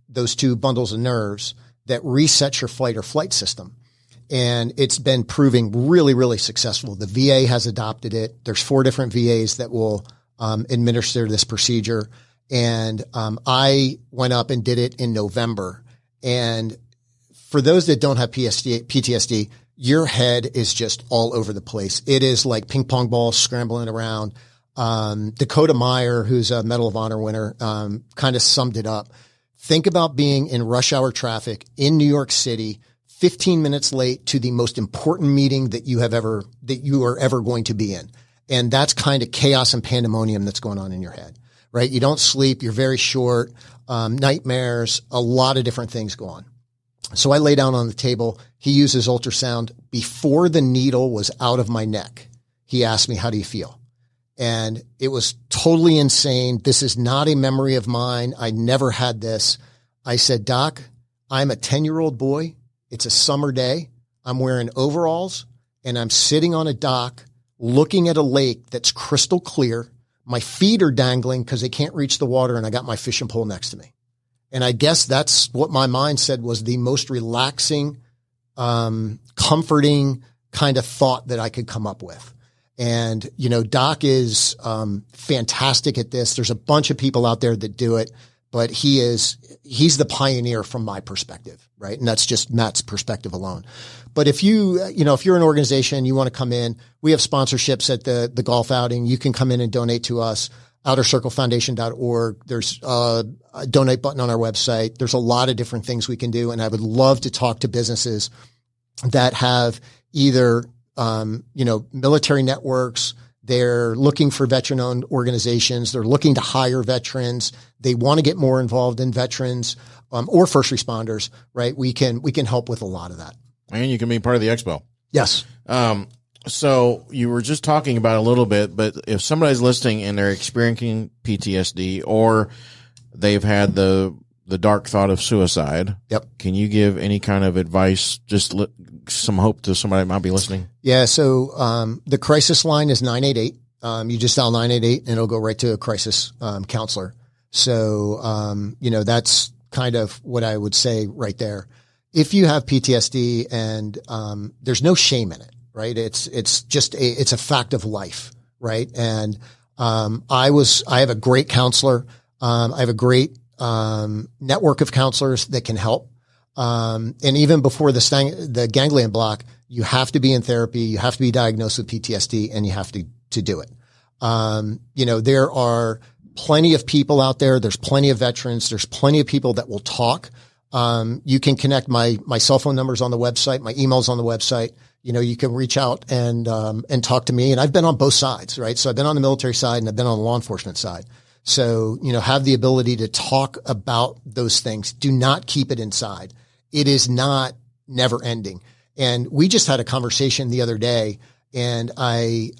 Speaker 5: those two bundles of nerves that reset your fight or flight system. And it's been proving really, really successful. The VA has adopted it. There's 4 different VAs that will administer this procedure. And I went up and did it in November. And for those that don't have PTSD, your head is just all over the place. It is like ping pong balls scrambling around. Dakota Meyer, who's a Medal of Honor winner, kind of summed it up. Think about being in rush hour traffic in New York City, 15 minutes late to the most important meeting that you are ever going to be in. And that's kind of chaos and pandemonium that's going on in your head, right? You don't sleep. You're very short, nightmares, a lot of different things go on. So I lay down on the table. He uses ultrasound. Before the needle was out of my neck, he asked me, "How do you feel?" And it was totally insane. This is not a memory of mine. I never had this. I said, "Doc, I'm a 10-year-old boy. It's a summer day. I'm wearing overalls and I'm sitting on a dock looking at a lake that's crystal clear. My feet are dangling because they can't reach the water, and I got my fishing pole next to me." And I guess that's what my mind said was the most relaxing, comforting kind of thought that I could come up with. And, Doc is fantastic at this. There's a bunch of people out there that do it, but he's the pioneer from my perspective, right? And that's just Matt's perspective alone. But if if you're an organization, you want to come in, we have sponsorships at the golf outing. You can come in and donate to us. OuterCircleFoundation.org. There's a donate button on our website. There's a lot of different things we can do. And I would love to talk to businesses that have either, military networks. They're looking for veteran-owned organizations. They're looking to hire veterans. They want to get more involved in veterans, or first responders, right? We can help with a lot of that.
Speaker 2: And you can be part of the expo.
Speaker 5: Yes.
Speaker 2: So you were just talking about a little bit, but if somebody's listening and they're experiencing PTSD, or they've had the dark thought of suicide,
Speaker 5: yep.
Speaker 2: Can you give any kind of advice, just some hope to somebody that might be listening?
Speaker 5: Yeah. So, the crisis line is 988. You just dial 988 and it'll go right to a crisis, counselor. So, that's kind of what I would say right there. If you have PTSD and, there's no shame in it, right? It's just it's a fact of life, right? And, I have a great counselor. I have a great, network of counselors that can help. And even before the ganglion block, you have to be in therapy. You have to be diagnosed with PTSD, and you have to do it. There are plenty of people out there. There's plenty of veterans. There's plenty of people that will talk. You can connect my cell phone numbers on the website, my emails on the website. You can reach out and talk to me. And I've been on both sides, right? So I've been on the military side and I've been on the law enforcement side. So, have the ability to talk about those things. Do not keep it inside. It is not never ending. And we just had a conversation the other day, and I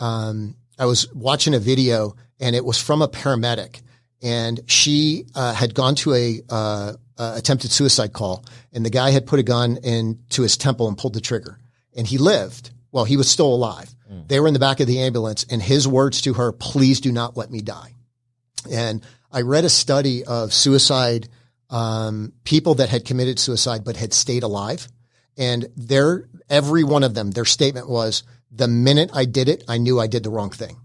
Speaker 5: was watching a video, and it was from a paramedic, and she had gone to a attempted suicide call, and the guy had put a gun into his temple and pulled the trigger, and he lived. Well, he was still alive. They were in the back of the ambulance, and his words to her, "Please do not let me die." And I read a study of suicide, people that had committed suicide but had stayed alive. And every one of them, their statement was, "The minute I did it, I knew I did the wrong thing.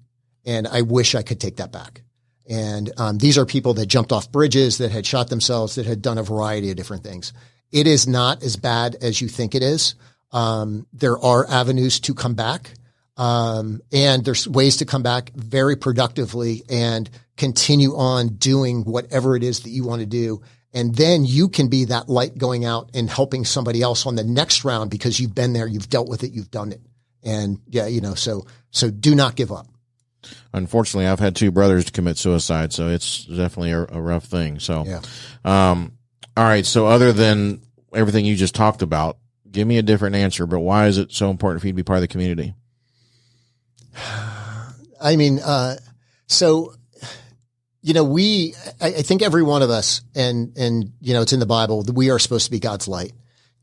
Speaker 5: And I wish I could take that back." And these are people that jumped off bridges, that had shot themselves, that had done a variety of different things. It is not as bad as you think it is. There are avenues to come back. And there's ways to come back very productively and continue on doing whatever it is that you want to do. And then you can be that light going out and helping somebody else on the next round because you've been there, you've dealt with it, you've done it. And yeah, so do not give up.
Speaker 2: Unfortunately, I've had 2 brothers commit suicide, so it's definitely a rough thing. So,
Speaker 5: Yeah.
Speaker 2: All right. So other than everything you just talked about, give me a different answer, but why is it so important for you to be part of the community?
Speaker 5: I mean, so, I think every one of us, and, it's in the Bible, that we are supposed to be God's light.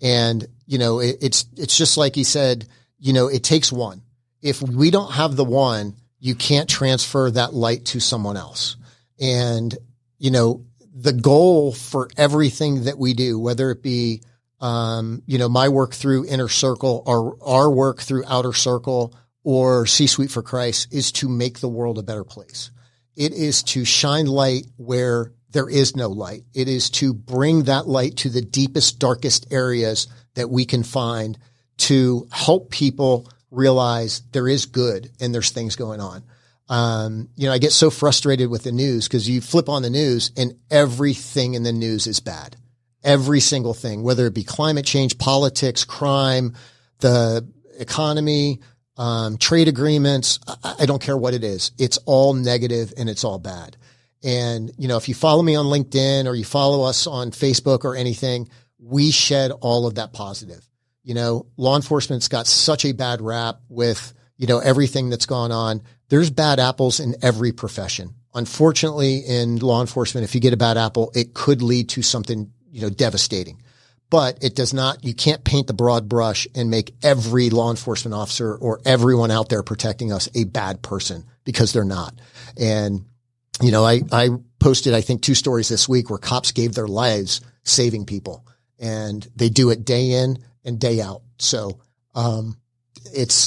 Speaker 5: And, it's just like he said, it takes one. If we don't have the one, you can't transfer that light to someone else. And, the goal for everything that we do, whether it be, my work through Inner Circle or our work through Outer Circle or C-Suite for Christ, is to make the world a better place. It is to shine light where there is no light. It is to bring that light to the deepest, darkest areas that we can find to help people realize there is good and there's things going on. I get so frustrated with the news because you flip on the news and everything in the news is bad. Every single thing, whether it be climate change, politics, crime, the economy, trade agreements. I don't care what it is. It's all negative and it's all bad. And, if you follow me on LinkedIn or you follow us on Facebook or anything, we shed all of that positive. Law enforcement's got such a bad rap with, everything that's gone on. There's bad apples in every profession. Unfortunately, in law enforcement, if you get a bad apple, it could lead to something, devastating. But it does not, you can't paint the broad brush and make every law enforcement officer or everyone out there protecting us a bad person, because they're not. And, I posted, I think, 2 stories this week where cops gave their lives saving people, and they do it day in and day out. So,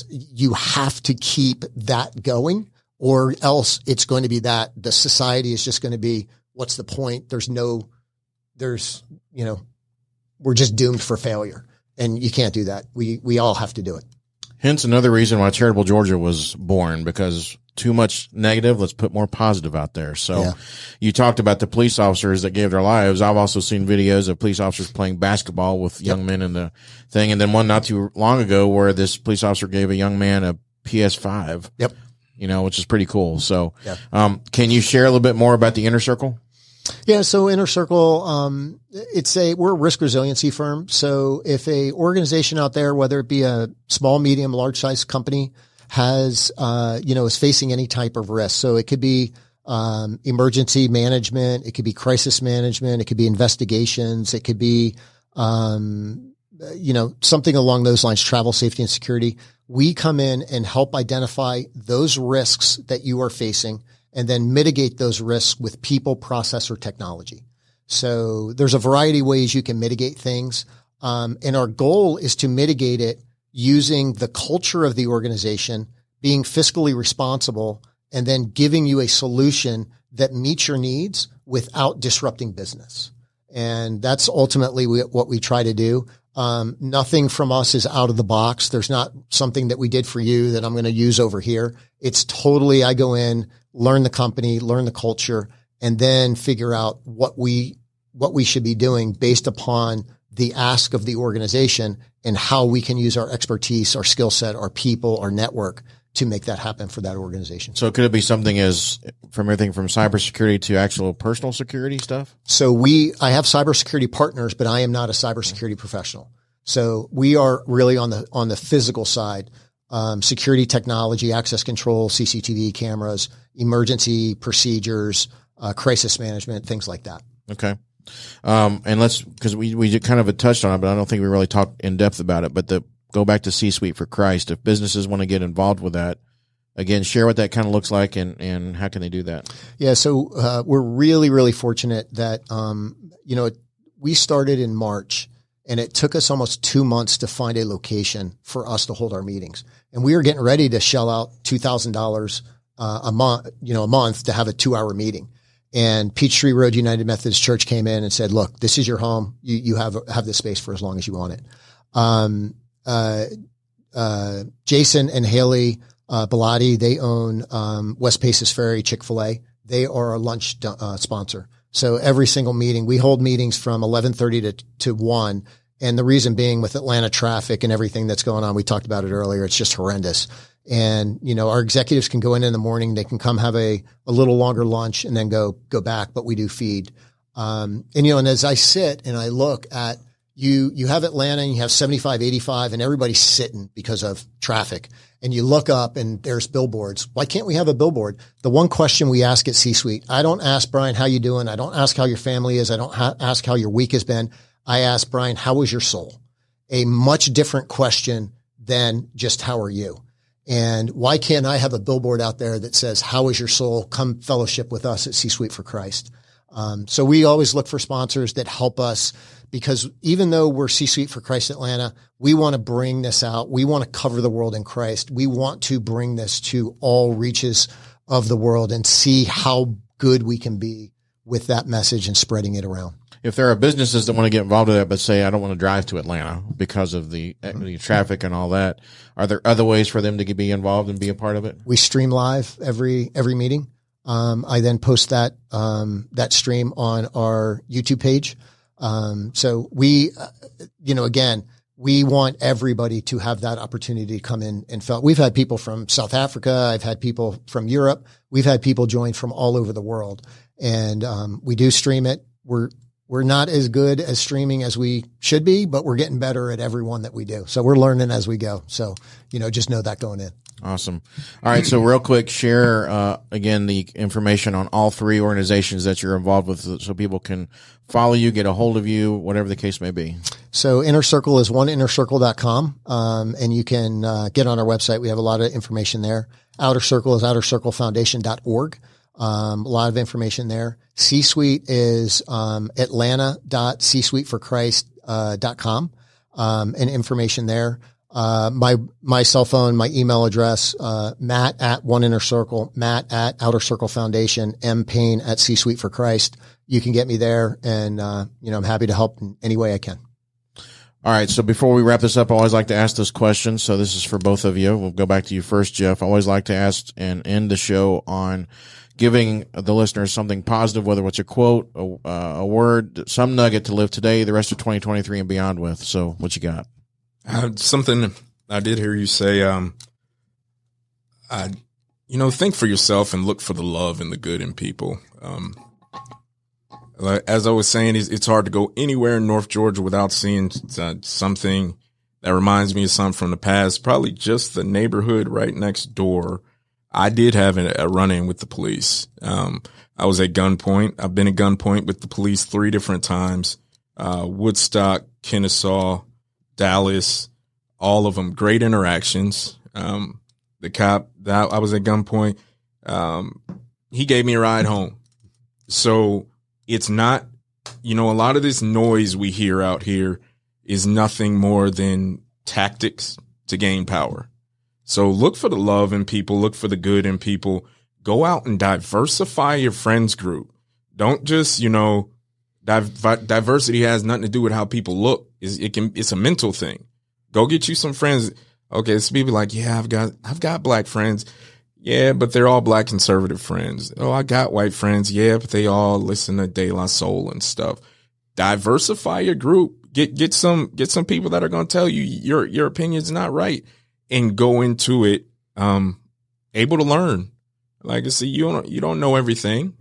Speaker 5: you have to keep that going, or else it's going to be that the society is just going to be, what's the point? We're just doomed for failure, and you can't do that. We all have to do it.
Speaker 2: Hence another reason why Charitable Georgia was born, because too much negative, let's put more positive out there. So yeah. You talked about the police officers that gave their lives. I've also seen videos of police officers playing basketball with young men in the thing. And then one not too long ago where this police officer gave a young man a PS5,
Speaker 5: Yep.
Speaker 2: Which is pretty cool. So, can you share a little bit more about the Inner Circle?
Speaker 5: Yeah. So Inner Circle, we're a risk resiliency firm. So if a organization out there, whether it be a small, medium, large size company, has, is facing any type of risk. So it could be, emergency management. It could be crisis management. It could be investigations. It could be, something along those lines, travel, safety, and security. We come in and help identify those risks that you are facing and then mitigate those risks with people, process, or technology. So there's a variety of ways you can mitigate things. And our goal is to mitigate it using the culture of the organization, being fiscally responsible, and then giving you a solution that meets your needs without disrupting business. And that's ultimately what we try to do. Nothing from us is out of the box. There's not something that we did for you that I'm going to use over here. It's totally, I go in, learn the company, learn the culture, and then figure out what we should be doing based upon the ask of the organization and how we can use our expertise, our skill set, our people, our network to make that happen for that organization.
Speaker 2: So could it be something as from everything from cybersecurity to actual personal security stuff?
Speaker 5: So I have cybersecurity partners, but I am not a cybersecurity professional. So we are really on the physical side, security technology, access control, CCTV cameras, emergency procedures, crisis management, things like that.
Speaker 2: Okay. And because we kind of touched on it, but I don't think we really talked in depth about it, but go back to C-Suite for Christ. If businesses want to get involved with that, again, share what that kind of looks like and how can they do that?
Speaker 5: Yeah. So, we're really, really fortunate that, we started in March and it took us almost 2 months to find a location for us to hold our meetings. And we were getting ready to shell out $2,000 a month to have a 2-hour meeting. And Peachtree Road United Methodist Church came in and said, look, this is your home. You have this space for as long as you want it. Jason and Haley, Bilotti, they own West Paces Ferry, Chick-fil-A. They are our lunch sponsor. So every single meeting, we hold meetings from 11:30 to 1. And the reason being, with Atlanta traffic and everything that's going on, we talked about it earlier, it's just horrendous. And, our executives can go in the morning, they can come have a little longer lunch and then go back, but we do feed. And as I sit and I look at you have Atlanta and you have 75, 85 and everybody's sitting because of traffic. And you look up and there's billboards. Why can't we have a billboard? The one question we ask at C-Suite, I don't ask Brian, how you doing? I don't ask how your family is. I don't ask how your week has been. I ask Brian, how is your soul? A much different question than just how are you? And why can't I have a billboard out there that says, how is your soul? Come fellowship with us at C-Suite for Christ. So we always look for sponsors that help us, because even though we're C-Suite for Christ Atlanta, we want to bring this out. We want to cover the world in Christ. We want to bring this to all reaches of the world and see how good we can be with that message and spreading it around.
Speaker 2: If there are businesses that want to get involved with that, but say, I don't want to drive to Atlanta because of the traffic and all that, are there other ways for them to be involved and be a part of it?
Speaker 5: We stream live every meeting. I then post that stream on our YouTube page. So we, again, we want everybody to have that opportunity to come in and felt. We've had people from South Africa. I've had people from Europe. We've had people join from all over the world, and we do stream it. We're not as good as streaming as we should be, but we're getting better at every one that we do. So we're learning as we go. So, just know that going in.
Speaker 2: Awesome. All right. So real quick, share, again, the information on all three organizations that you're involved with so people can follow you, get a hold of you, whatever the case may be. So
Speaker 5: Inner Circle is oneinnercircle.com. And you can, get on our website. We have a lot of information there. Outer Circle is outercirclefoundation.org. A lot of information there. C-Suite is, atlanta.csuiteforchrist.com, and information there. My cell phone, my email address, Matt at One Inner Circle, Matt at Outer Circle Foundation, M Payne at C-Suite for Christ. You can get me there, and, I'm happy to help in any way I can.
Speaker 2: All right. So before we wrap this up, I always like to ask this question. So this is for both of you. We'll go back to you first, Jeff. I always like to ask and end the show on giving the listeners something positive, whether it's a quote, a word, some nugget to live today, the rest of 2023 and beyond with. So what you got?
Speaker 4: Something I did hear you say, think for yourself and look for the love and the good in people. As I was saying, it's hard to go anywhere in North Georgia without seeing something that reminds me of something from the past. Probably just the neighborhood right next door. I did have a run-in with the police. I was at gunpoint. I've been at gunpoint with the police 3 different times. Woodstock, Kennesaw, Dallas, all of them. Great interactions. The cop that I was at gunpoint, he gave me a ride home. So it's not, a lot of this noise we hear out here is nothing more than tactics to gain power. So look for the love in people, look for the good in people. Go out and diversify your friends group. Don't just, diversity has nothing to do with how people look. It's a mental thing. Go get you some friends. Okay, so people like, yeah, I've got black friends. Yeah, but they're all black conservative friends. Oh, I got white friends. Yeah, but they all listen to De La Soul and stuff. Diversify your group. Get some people that are going to tell you your opinion's not right. And go into it, able to learn. Like I said, you don't know everything.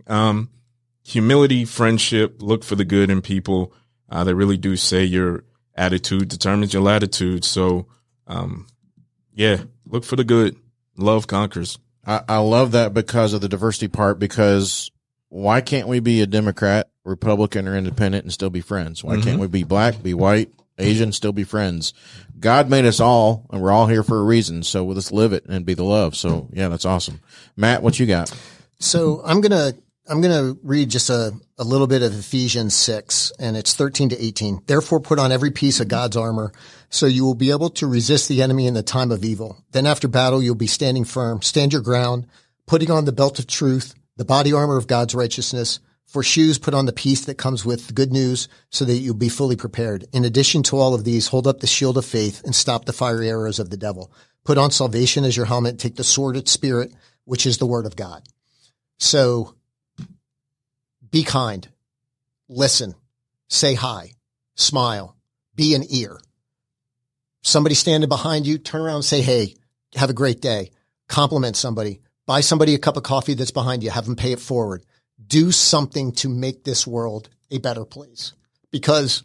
Speaker 4: Humility, friendship, look for the good in people. They really do say your attitude determines your latitude. So, look for the good. Love conquers.
Speaker 2: I love that because of the diversity part, because why can't we be a Democrat, Republican, or independent and still be friends? Why can't we be black, be white, Asian, still be friends? God made us all, and we're all here for a reason. So let's live it and be the love. So yeah, that's awesome. Matt, what you got?
Speaker 5: So I'm gonna read just a little bit of Ephesians 6, and it's 13 to 18. Therefore, put on every piece of God's armor, so you will be able to resist the enemy in the time of evil. Then after battle, you'll be standing firm. Stand your ground, putting on the belt of truth, the body armor of God's righteousness, For shoes, put on the peace that comes with good news so that you'll be fully prepared. In addition to all of these, hold up the shield of faith and stop the fiery arrows of the devil. Put on salvation as your helmet. Take the sword of spirit, which is the word of God. So be kind, listen, say hi, smile, be an ear. Somebody standing behind you, turn around and say, hey, have a great day. Compliment somebody. Buy somebody a cup of coffee that's behind you. Have them pay it forward. Do something to make this world a better place, because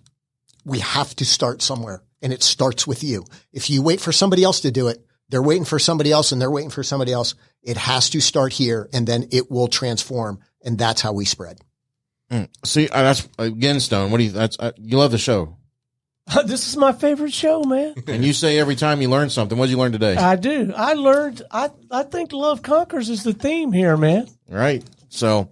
Speaker 5: we have to start somewhere, and it starts with you. If you wait for somebody else to do it, they're waiting for somebody else and they're waiting for somebody else. It has to start here, and then it will transform. And that's how we spread.
Speaker 2: See, that's again, Stone. What do you, you love the show.
Speaker 3: This is my favorite show, man.
Speaker 2: And you say every time you learn something. What did you learn today?
Speaker 3: I do. I learned, I think love conquers is the theme here, man.
Speaker 2: Right. So,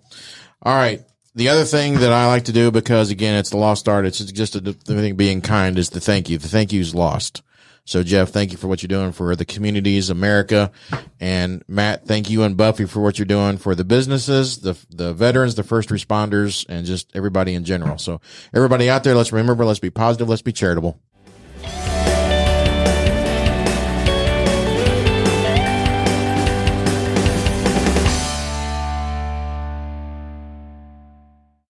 Speaker 2: all right. The other thing that I like to do, because again, it's the lost art. It's just the thing being kind, is the thank you. The thank you is lost. So Jeff, thank you for what you're doing for the communities, America. And Matt, thank you and Buffy for what you're doing for the businesses, the veterans, the first responders, and just everybody in general. So everybody out there, let's remember, let's be positive, let's be charitable.